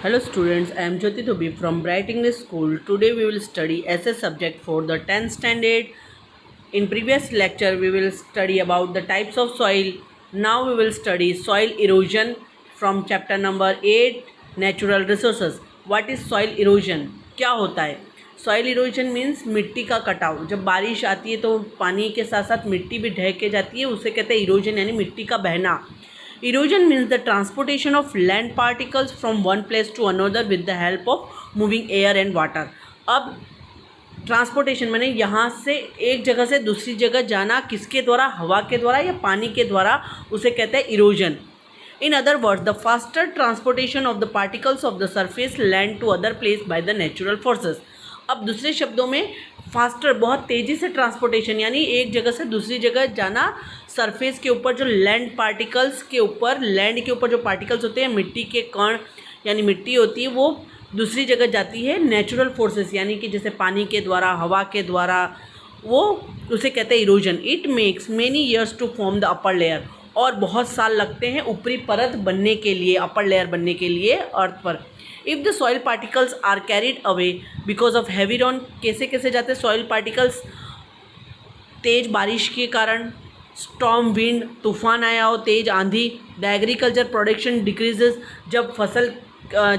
Hello students, I am Jyoti Thubi from Bright English School. Today we will study essay subject for the 10th standard. In previous lecture we will study about the types of soil. Now we will study soil erosion from chapter number 8 natural resources. What is soil erosion? क्या होता है? Soil erosion means मिट्टी का कटाव. जब बारिश आती है तो पानी के साथ साथ मिट्टी भी ढह के जाती है, उसे कहते हैं इरोजन यानी मिट्टी का बहना. Erosion means the transportation of land particles from one place to another with the help of moving air and water. अब ट्रांसपोर्टेशन माने यहाँ से एक जगह से दूसरी जगह जाना किसके द्वारा, हवा के द्वारा या पानी के द्वारा, उसे कहते हैं erosion. In other words, the faster transportation of the particles of the surface land to other place by the natural forces. अब दूसरे शब्दों में फास्टर बहुत तेज़ी से ट्रांसपोर्टेशन यानी एक जगह से दूसरी जगह जाना, सरफेस के ऊपर जो लैंड पार्टिकल्स के ऊपर, लैंड के ऊपर जो पार्टिकल्स होते हैं, मिट्टी के कण यानी मिट्टी होती है, वो दूसरी जगह जाती है नेचुरल फोर्सेस यानी कि जैसे पानी के द्वारा, हवा के द्वारा, वो उसे कहते हैं erosion. It makes many years to form the upper layer. और बहुत साल लगते हैं ऊपरी परत बनने के लिए, अपर लेयर बनने के लिए अर्थ पर. If the soil particles are carried away because of heavy rain. कैसे कैसे जाते हैं सॉइल पार्टिकल्स? तेज़ बारिश के कारण, स्टॉर्म विंड, तूफान आया हो, तेज़ आंधी. The agriculture production decreases.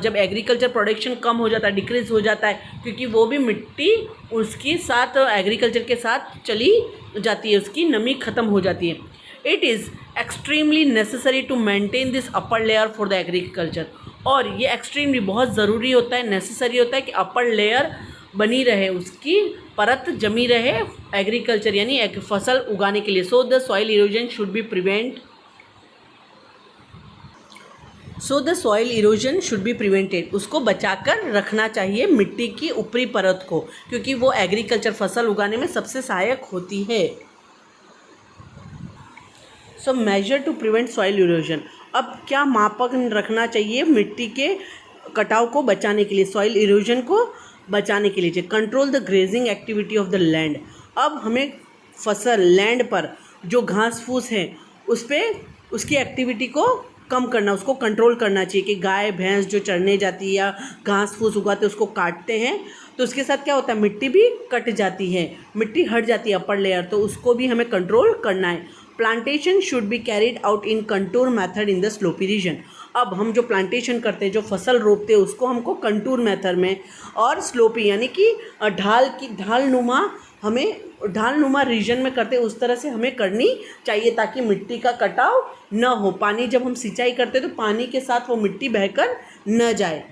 जब एग्रीकल्चर प्रोडक्शन कम हो जाता है, डिक्रीज हो जाता है, क्योंकि वो भी मिट्टी उसके साथ एग्रीकल्चर के साथ चली जाती है, उसकी नमी ख़त्म हो जाती है. It is extremely necessary to maintain this upper layer for the agriculture. और ये एक्सट्रीमली बहुत ज़रूरी होता है, नेसेसरी होता है कि अपर लेयर बनी रहे, उसकी परत जमी रहे एग्रीकल्चर यानी एक फसल उगाने के लिए. So the soil erosion should be prevent. So the soil erosion should be prevented. उसको बचाकर रखना चाहिए मिट्टी की ऊपरी परत को, क्योंकि वो एग्रीकल्चर फसल उगाने में सबसे सहायक होती है. So measure to prevent soil erosion. अब क्या मापक रखना चाहिए मिट्टी के कटाव को बचाने के लिए, सॉइल इरोजन को बचाने के लिए? Control the grazing activity of the land. अब हमें फसल लैंड पर जो घास फूस है उस पर उसकी एक्टिविटी को कम करना, उसको कंट्रोल करना चाहिए. कि गाय भैंस जो चरने जाती है या घास फूस उगाते उसको काटते हैं, तो उसके साथ क्या होता है, मिट्टी भी कट जाती है, मिट्टी हट जाती है अपर लेयर, तो उसको भी हमें कंट्रोल करना है. Plantation should be carried out in contour method in the slopy region. अब हम जो प्लांटेशन करते हैं, जो फसल रोपते हैं, उसको हमको कंटूर मेथड में और स्लोपी यानी कि ढालनुमा रीजन में करते हैं, उस तरह से हमें करनी चाहिए ताकि मिट्टी का कटाव न हो. पानी जब हम सिंचाई करते हैं तो पानी के साथ वो मिट्टी बहकर न जाए.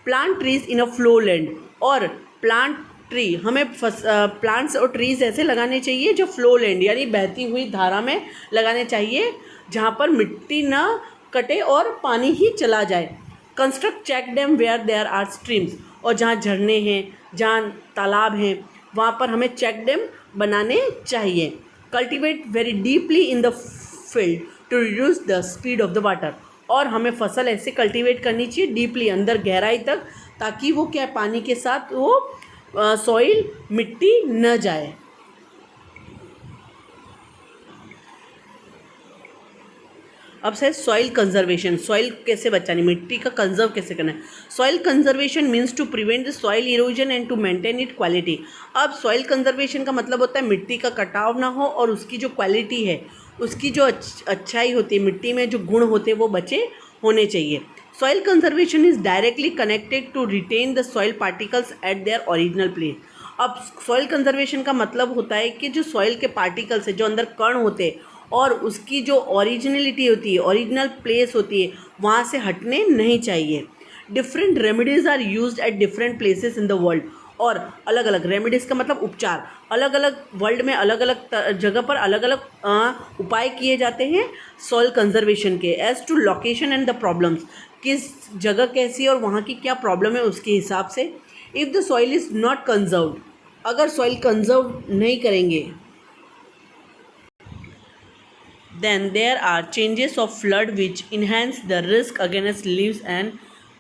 Plant trees in a flow land. और प्लांट ट्री हमें प्लांट्स और ट्रीज़ ऐसे लगाने चाहिए जो फ्लो लैंड यानी बहती हुई धारा में लगाने चाहिए, जहाँ पर मिट्टी न कटे और पानी ही चला जाए. Construct check dam where there are streams. और जहाँ झरने हैं, जहाँ तालाब हैं, वहाँ पर हमें चेक डैम बनाने चाहिए. Cultivate very deeply in the field to reduce the speed of the water. और हमें फसल ऐसे कल्टिवेट करनी चाहिए डीपली, अंदर गहराई तक, ताकि वो क्या पानी के साथ वो सॉइल मिट्टी न जाए. अब से सॉइल कंजर्वेशन. सॉइल कैसे बचानी, मिट्टी का कंजर्व कैसे करना है? Soil conservation means to prevent the soil erosion and to maintain it quality. अब सॉइल कंजर्वेशन का मतलब होता है मिट्टी का कटाव ना हो और उसकी जो क्वालिटी है, उसकी जो अच्छाई होती है, मिट्टी में जो गुण होते हैं वो बचे होने चाहिए. Soil conservation is directly connected to retain the soil particles at their original place. अब सॉइल कंजर्वेशन का मतलब होता है कि जो सॉइल के पार्टिकल्स है, जो अंदर कण होते हैं, और उसकी जो ओरिजिनलिटी होती है, ओरिजिनल प्लेस होती है, वहाँ से हटने नहीं चाहिए. Different remedies are used at different places in the world. और अलग अलग रेमेडीज़ का मतलब उपचार, अलग अलग वर्ल्ड में अलग अलग जगह पर अलग अलग उपाय किए जाते हैं सॉइल कंजर्वेशन के. As to location and the problems. किस जगह कैसी और वहाँ की क्या प्रॉब्लम है उसके हिसाब से. If the soil is not conserved. अगर सॉइल कंजर्व नहीं करेंगे, then there are changes of flood which enhance the risk against lives and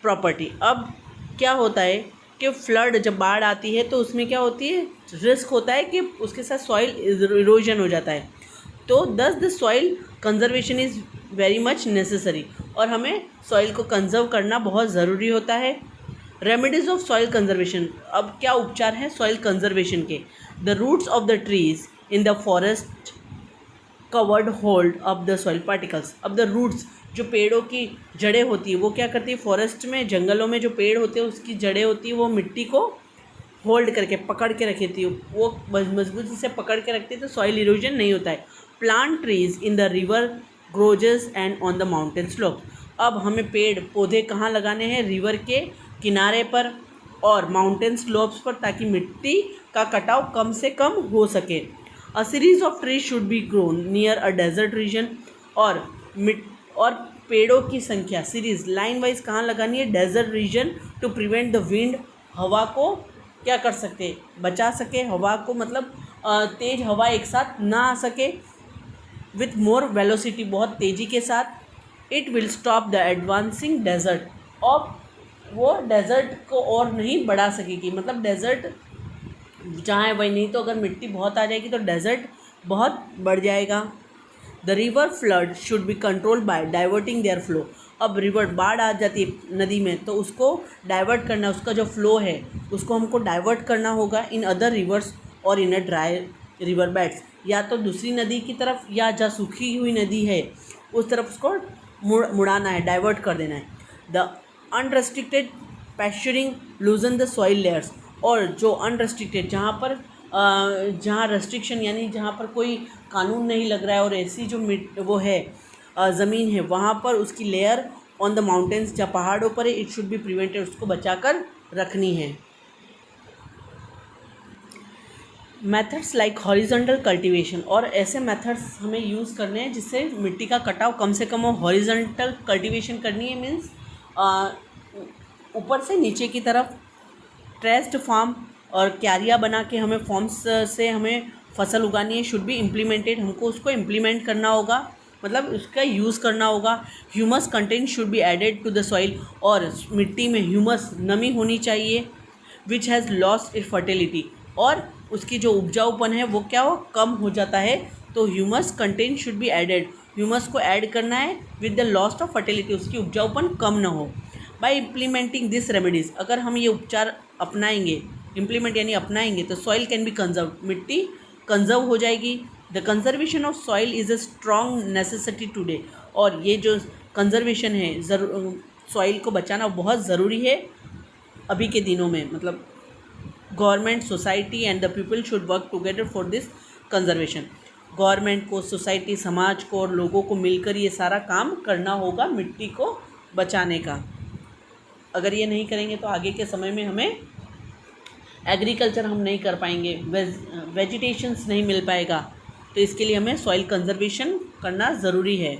property. अब क्या होता है कि फ्लड जब बाढ़ आती है तो उसमें क्या होती है, रिस्क होता है कि उसके साथ सॉइल इरोजन हो जाता है. तो दस the soil conservation is very much necessary. और हमें सॉइल को कंजर्व करना बहुत ज़रूरी होता है। रेमेडीज ऑफ सॉइल कंजर्वेशन, अब क्या उपचार हैं सॉइल कंजर्वेशन के। The roots of the trees in the forest covered hold of the soil particles. अब द रूट्स, जो पेड़ों की जड़ें होती है वो क्या करती है, फॉरेस्ट में, जंगलों में जो पेड़ होते हैं उसकी जड़ें होती है वो मिट्टी को होल्ड करके, पकड़ के रखती है, वो मजबूती से पकड़ के रखती है, तो सॉइल इरोजन नहीं होता है। Plant trees in the river gorges and on the mountain slope. अब हमें पेड़ पौधे कहाँ लगाने हैं, रिवर के किनारे पर और माउंटेन स्लोप्स पर, ताकि मिट्टी का कटाव कम से कम हो सके। A series of trees should be grown near a desert region. और पेड़ों की संख्या सीरीज लाइन वाइज कहाँ लगानी है, desert region, to prevent the wind, हवा को क्या कर सके, बचा सके, हवा को मतलब तेज़ हवा एक साथ ना आ सके, विथ मोर वेलोसिटी, बहुत तेज़ी के साथ। It will stop the advancing desert, और वो डेजर्ट को और नहीं बढ़ा सकेगी, मतलब डेजर्ट जहाँ है वही, नहीं तो अगर मिट्टी बहुत आ जाएगी तो डेजर्ट बहुत बढ़ जाएगा। The river flood should be controlled by diverting their flow. अब रिवर बाढ़ आ जाती है नदी में तो उसको डाइवर्ट करना, उसका जो फ्लो है उसको हमको डाइवर्ट करना होगा इन अदर रिवर्स और इन अ ड्राई रिवर बेड्स, या तो दूसरी नदी की तरफ या जहाँ सूखी हुई नदी है उस तरफ उसको मुड़ाना है, डाइवर्ट कर देना है। The unrestricted pasturing loosen the soil layers. और जो अनरेस्ट्रिक्टेड, जहाँ रेस्ट्रिक्शन यानी जहाँ पर कोई कानून नहीं लग रहा है और ऐसी जो वो है ज़मीन है वहाँ पर उसकी लेयर ऑन द माउंटेन्स, जहाँ पहाड़ों पर है, इट शुड बी प्रिवेंटेड, उसको बचाकर रखनी है। मेथड्स लाइक हॉरिजॉन्टल कल्टीवेशन, और ऐसे मेथड्स हमें यूज़ करने हैं जिससे मिट्टी का कटाव कम से कम हो। हॉरिजॉन्टल कल्टीवेशन करनी है मीन्स ऊपर से नीचे की तरफ ट्रेस्ड फार्म और क्यारियाँ बना के हमें फॉर्म्स से हमें फसल उगानी है। शुड बी इम्प्लीमेंटेड, हमको उसको इम्प्लीमेंट करना होगा, मतलब उसका यूज़ करना होगा। Humus content should be added to the soil, और मिट्टी में ह्यूमस नमी होनी चाहिए, which has lost it fertility, और उसकी जो उपजाऊपन है वो क्या हो, कम हो जाता है। तो humus content should be added, humus को ऐड करना है with the lost of fertility, उसकी उपजाऊपन कम ना हो। बाय इम्प्लीमेंटिंग दिस रेमेडीज़, अगर हम ये उपचार अपनाएंगे, इम्प्लीमेंट यानी अपनाएंगे, तो सॉइल कैन बी कंजर्व, मिट्टी कंजर्व हो जाएगी। The conservation of soil is a strong necessity today, और ये जो कंजर्वेशन है, सॉइल को बचाना बहुत ज़रूरी है अभी के दिनों में। मतलब government, society and the people should work together for this conservation. Government को, सोसाइटी, समाज को और लोगों को मिलकर ये सारा काम करना होगा मिट्टी को बचाने का। अगर ये नहीं करेंगे तो आगे के समय में हमें एग्रीकल्चर हम नहीं कर पाएंगे, वेजिटेशंस नहीं मिल पाएगा, तो इसके लिए हमें सॉइल कंजर्वेशन करना ज़रूरी है।